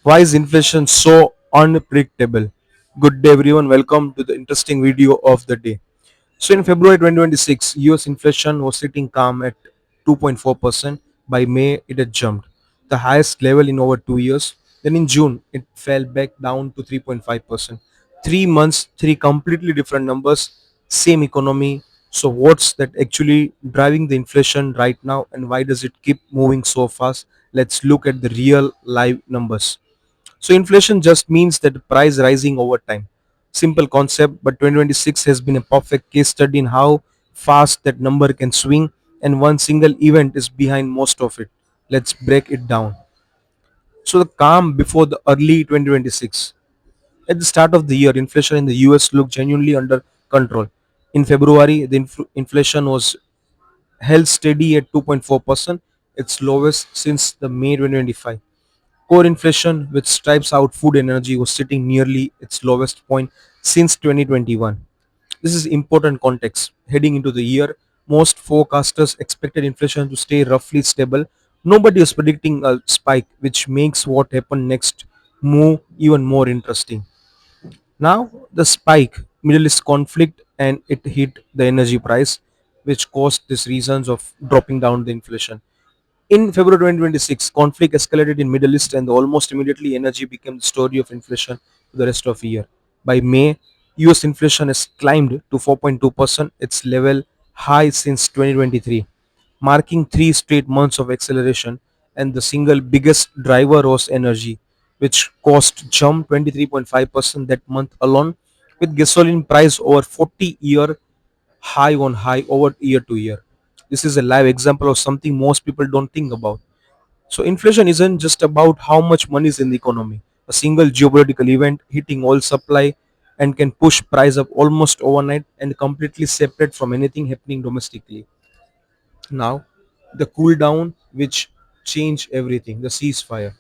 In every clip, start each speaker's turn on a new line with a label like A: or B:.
A: Why is inflation so unpredictable? Good day, everyone. Welcome to the interesting video of the day. So, in February 2026, US inflation was sitting calm at 2.4%. By May, it had jumped, the highest level in over 2 years. Then, in June, it fell back down to 3.5%. 3 months, three completely different numbers, same economy. So, what's that actually driving the inflation right now, and why does it keep moving so fast? Let's look at the real live numbers. So inflation just means that the price rising over time. Simple concept, but 2026 has been a perfect case study in how fast that number can swing, and one single event is behind most of it. Let's break it down. So the calm before the early 2026. At the start of the year, inflation in the US looked genuinely under control. In February, the inflation was held steady at 2.4%, its lowest since the May 2025. Core inflation, which stripes out food and energy, was sitting nearly its lowest point since 2021. This is important context. Heading into the year, most forecasters expected inflation to stay roughly stable. Nobody was predicting a spike, which makes what happened next move even more interesting. Now, the spike, Middle East conflict, and it hit the energy price, which caused these reasons of dropping down the inflation. In February 2026, conflict escalated in Middle East and almost immediately energy became the story of inflation for the rest of the year. By May, US inflation has climbed to 4.2%, its level high since 2023, marking three straight months of acceleration, and the single biggest driver was energy, which cost jumped 23.5% that month alone, with gasoline price over 40-year high on high over year to year. This is a live example of something most people don't think about. So inflation isn't just about how much money is in the economy. A single geopolitical event hitting all supply and can push price up almost overnight and completely separate from anything happening domestically. Now, the cool down which changed everything, the ceasefire,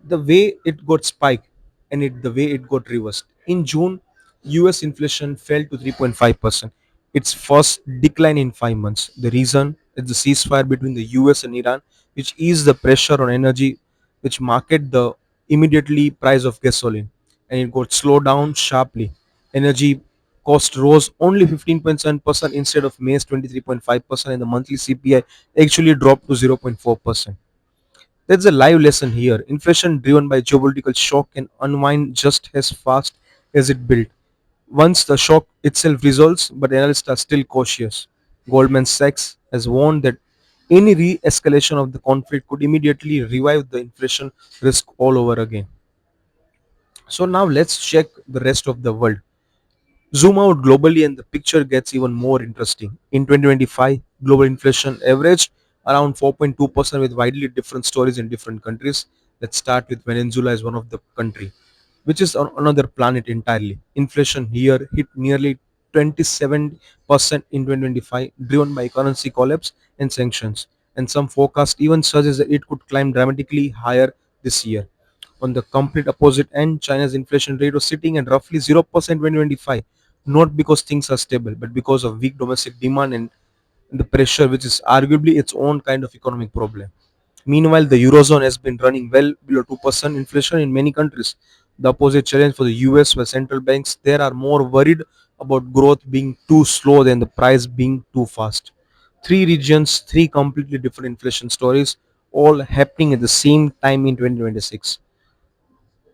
A: the way it got spiked and the way it got reversed. In June, US inflation fell to 3.5%, its first decline in 5 months. The reason is the ceasefire between the US and Iran, which eased the pressure on energy, which market the immediately price of gasoline, and it got slowed down sharply. Energy cost rose only 15.7% instead of May's 23.5%, and the monthly CPI actually dropped to 0.4%. There's a live lesson here. Inflation driven by geopolitical shock can unwind just as fast as it built. Once the shock itself resolves, but analysts are still cautious. Goldman Sachs has warned that any re escalation of the conflict could immediately revive the inflation risk all over again. So, now let's check the rest of the world. Zoom out globally and the picture gets even more interesting. In 2025, global inflation averaged around 4.2% with widely different stories in different countries. Let's start with Venezuela as one of the country, which is on another planet entirely. Inflation here hit nearly 27% in 2025, driven by currency collapse and sanctions. And some forecast even suggests that it could climb dramatically higher this year. On the complete opposite end, China's inflation rate was sitting at roughly 0% in 2025, not because things are stable, but because of weak domestic demand and the pressure, which is arguably its own kind of economic problem. Meanwhile, the Eurozone has been running well below 2% inflation in many countries. The opposite challenge for the US, where central banks there are more worried about growth being too slow than the price being too fast. Three regions, three completely different inflation stories, all happening at the same time in 2026.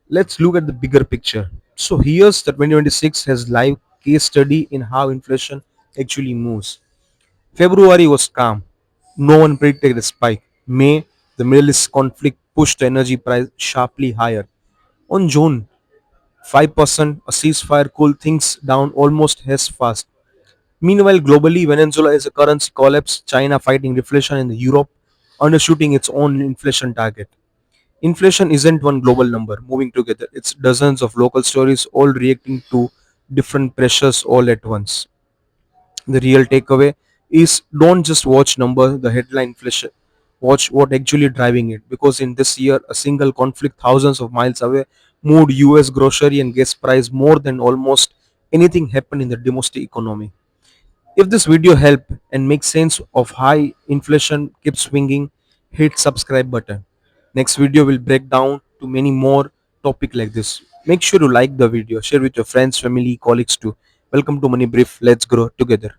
A: Let's look at the bigger picture. So here's the 2026 has live case study in how inflation actually moves. February was calm. No one predicted a spike. May, the Middle East conflict pushed the energy price sharply higher. On June 5%, a ceasefire cooled things down almost as fast. Meanwhile, globally, Venezuela is a currency collapse, China fighting deflation, and Europe undershooting its own inflation target. Inflation isn't one global number moving together, it's dozens of local stories all reacting to different pressures all at once. The real takeaway is don't just watch number, the headline inflation. Watch what actually driving it. Because in this year, a single conflict thousands of miles away moved US grocery and gas price more than almost anything happened in the domestic economy. If this video helped and makes sense of how inflation keeps swinging, hit subscribe button. Next video will break down to many more topic like this. Make sure to like the video, share with your friends, family, colleagues too. Welcome to Money Brief. Let's grow together.